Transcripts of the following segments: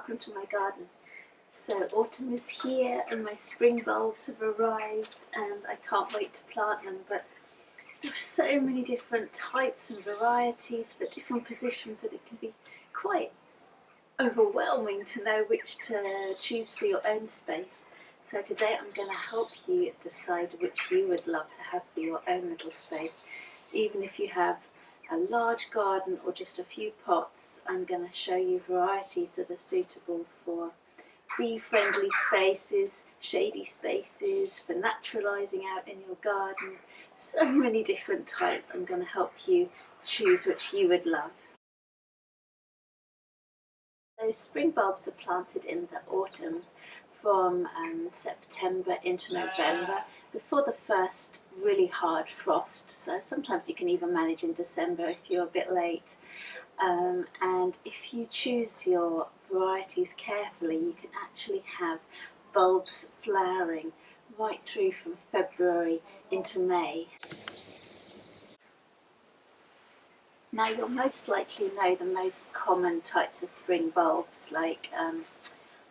welcome to my garden. So autumn is here and my spring bulbs have arrived and I can't wait to plant them, but there are so many different types and varieties for different positions that it can be quite overwhelming to know which to choose for your own space. So today I'm going to help you decide which you would love to have for your own little space. Even if you have a large garden or just a few pots, I'm going to show you varieties that are suitable for bee-friendly spaces, shady spaces, for naturalising out in your garden. So many different types. I'm going to help you choose which you would love. Those spring bulbs are planted in the autumn from September into November, before the first really hard frost. So sometimes you can even manage in December if you're a bit late. And if you choose your varieties carefully, you can actually have bulbs flowering right through from February into May. Now you'll most likely know the most common types of spring bulbs like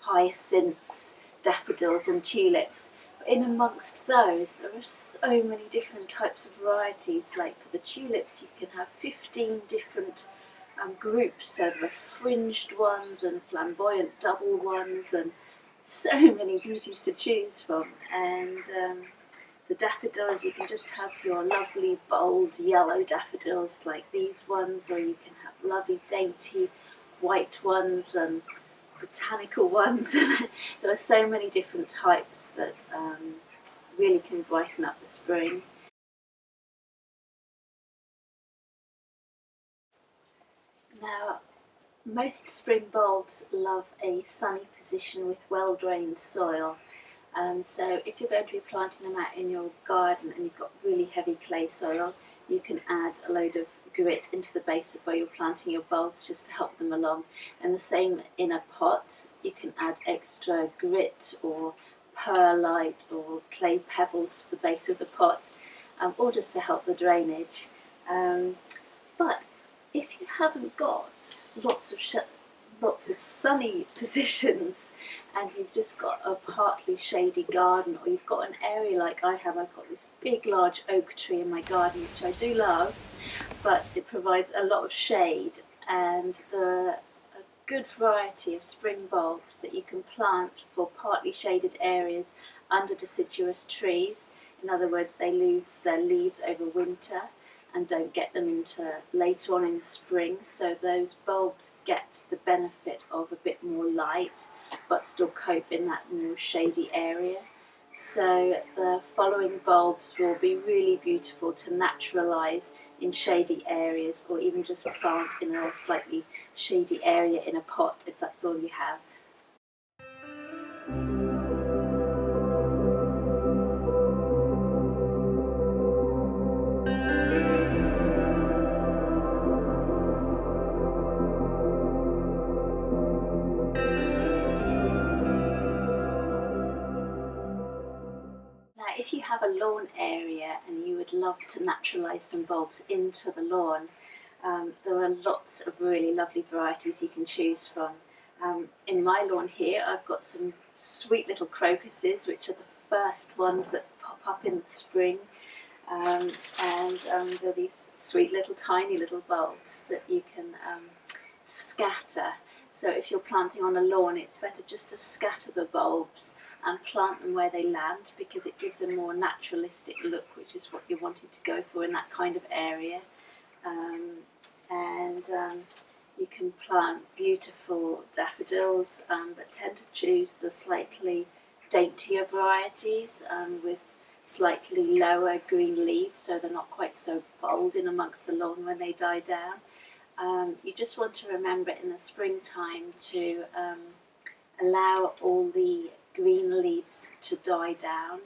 hyacinths, daffodils and tulips. But in amongst those there are so many different types of varieties. Like for the tulips you can have 15 different groups, so there are fringed ones and flamboyant double ones and so many beauties to choose from. And the daffodils, you can just have your lovely bold yellow daffodils like these ones, or you can have lovely dainty white ones and botanical ones. There are so many different types that really can brighten up the spring. Now, most spring bulbs love a sunny position with well-drained soil. So if you're going to be planting them out in your garden and you've got really heavy clay soil, you can add a load of grit into the base of where you're planting your bulbs just to help them along. And the same in a pot, you can add extra grit or perlite or clay pebbles to the base of the pot, or just to help the drainage. But if you haven't got lots of sunny positions and you've just got a partly shady garden, or you've got an area like I have, I've got this big large oak tree in my garden which I do love, but it provides a lot of shade, and there are a good variety of spring bulbs that you can plant for partly shaded areas under deciduous trees. In other words, they lose their leaves over winter and don't get them into later on in the spring, so those bulbs get the benefit of a bit more light but still cope in that more shady area. So the following bulbs will be really beautiful to naturalise in shady areas, or even just plant in a slightly shady area in a pot if that's all you have. If you have a lawn area and you would love to naturalise some bulbs into the lawn, there are lots of really lovely varieties you can choose from. In my lawn here I've got some sweet little crocuses, which are the first ones that pop up in the spring, and there are these sweet little tiny little bulbs that you can scatter. So if you're planting on a lawn, it's better just to scatter the bulbs and plant them where they land, because it gives a more naturalistic look, which is what you're wanting to go for in that kind of area. You can plant beautiful daffodils, but tend to choose the slightly daintier varieties with slightly lower green leaves, so they're not quite so bold in amongst the lawn when they die down. You just want to remember in the springtime to allow all the green leaves to die down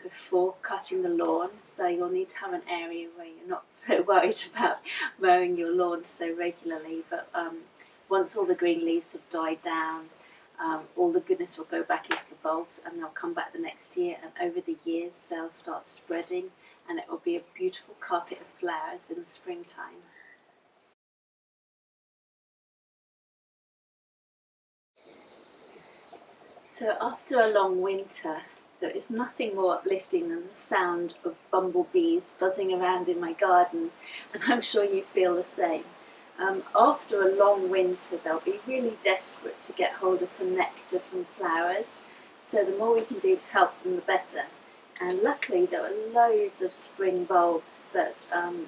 before cutting the lawn. So you'll need to have an area where you're not so worried about mowing your lawn so regularly, but once all the green leaves have died down, all the goodness will go back into the bulbs and they'll come back the next year, and over the years they'll start spreading and it will be a beautiful carpet of flowers in the springtime. So after a long winter, there is nothing more uplifting than the sound of bumblebees buzzing around in my garden, and I'm sure you feel the same. After a long winter, they'll be really desperate to get hold of some nectar from flowers, so the more we can do to help them, the better. And luckily, there are loads of spring bulbs that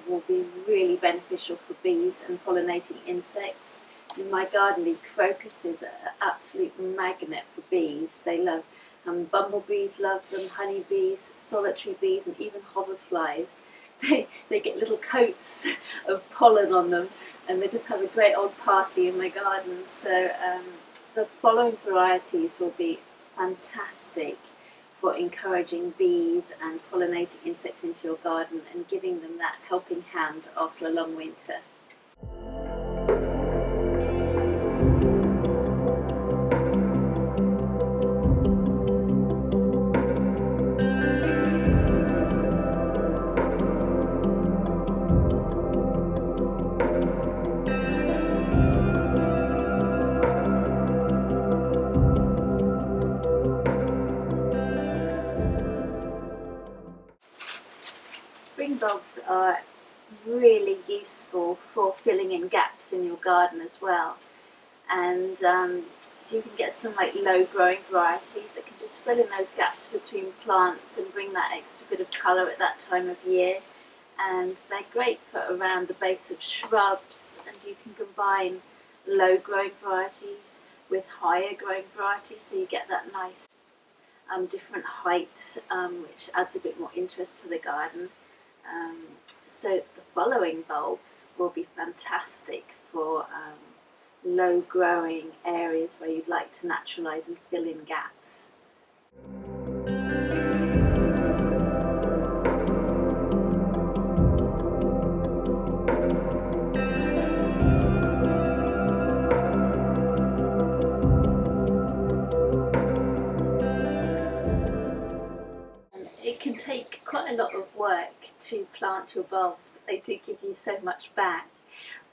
will be really beneficial for bees and pollinating insects. In my garden, the crocuses are an absolute magnet for bees. They love bumblebees, love them, honeybees, solitary bees, and even hoverflies. They get little coats of pollen on them, and they just have a great old party in my garden. So the following varieties will be fantastic for encouraging bees and pollinating insects into your garden and giving them that helping hand after a long winter. Spring bulbs are really useful for filling in gaps in your garden as well, and so you can get some like low growing varieties that can just fill in those gaps between plants and bring that extra bit of colour at that time of year. And they're great for around the base of shrubs, and you can combine low growing varieties with higher growing varieties, so you get that nice different height, which adds a bit more interest to the garden. So the following bulbs will be fantastic for low growing areas where you'd like to naturalise and fill in gaps. It can take quite a lot of work to plant your bulbs, but they do give you so much back.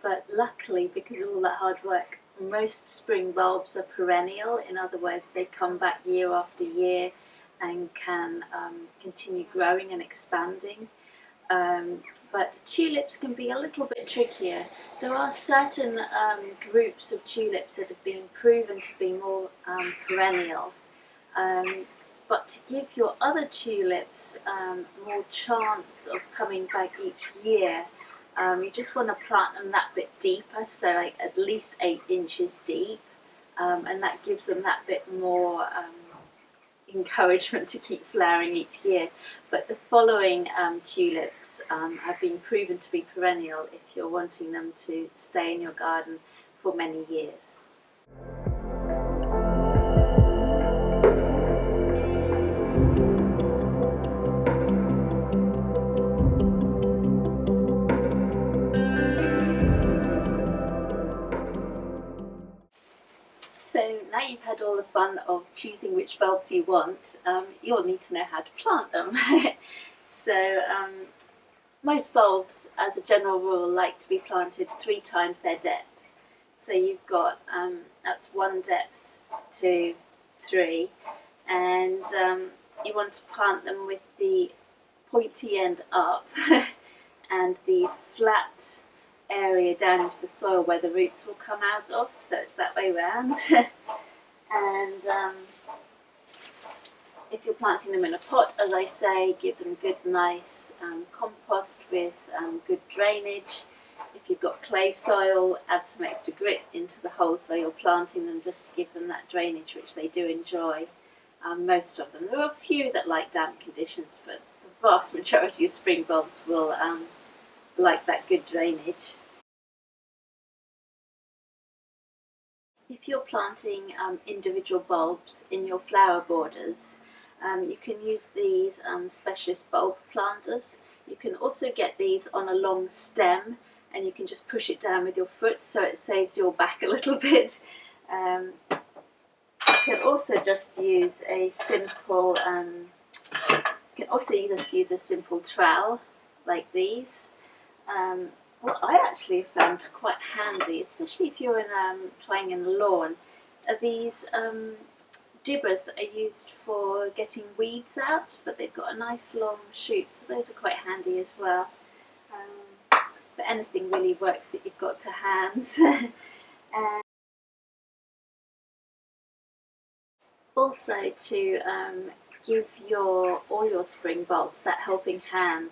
But luckily, because of all that hard work, most spring bulbs are perennial. In other words, they come back year after year and can continue growing and expanding. But tulips can be a little bit trickier. There are certain groups of tulips that have been proven to be more perennial. But to give your other tulips more chance of coming back each year, you just want to plant them that bit deeper, so like at least 8 inches deep, and that gives them that bit more encouragement to keep flowering each year. But the following tulips have been proven to be perennial if you're wanting them to stay in your garden for many years. So now you've had all the fun of choosing which bulbs you want, you'll need to know how to plant them. So most bulbs, as a general rule, like to be planted 3 times their depth. So you've got, that's 1 depth, 2, 3, and you want to plant them with the pointy end up and the flat area down into the soil where the roots will come out of, so it's that way round. And if you're planting them in a pot, as I say, give them good nice compost with good drainage. If you've got clay soil, add some extra grit into the holes where you're planting them just to give them that drainage, which they do enjoy, most of them. There are a few that like damp conditions, but the vast majority of spring bulbs will like that good drainage. If you're planting individual bulbs in your flower borders, you can use these specialist bulb planters. You can also get these on a long stem, and you can just push it down with your foot, so it saves your back a little bit. You can also just use a simple trowel like these. What I actually found quite handy, especially if you're trying in the lawn, are these gibbers that are used for getting weeds out, but they've got a nice long shoot, so those are quite handy as well. But anything really works that you've got to hand. And also to give all your spring bulbs that helping hand.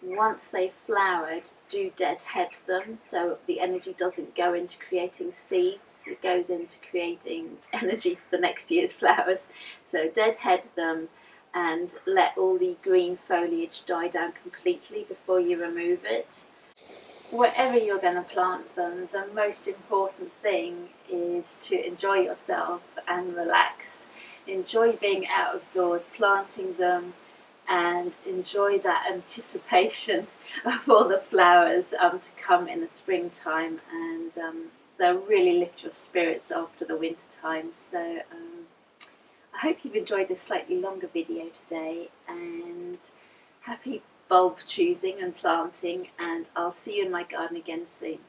Once they've flowered, do deadhead them so the energy doesn't go into creating seeds, it goes into creating energy for the next year's flowers. So deadhead them and let all the green foliage die down completely before you remove it. Wherever you're going to plant them, the most important thing is to enjoy yourself and relax. Enjoy being out of doors, planting them, and enjoy that anticipation of all the flowers to come in the springtime, and they'll really lift your spirits after the winter time. So I hope you've enjoyed this slightly longer video today, and happy bulb choosing and planting, and I'll see you in my garden again soon.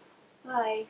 Bye.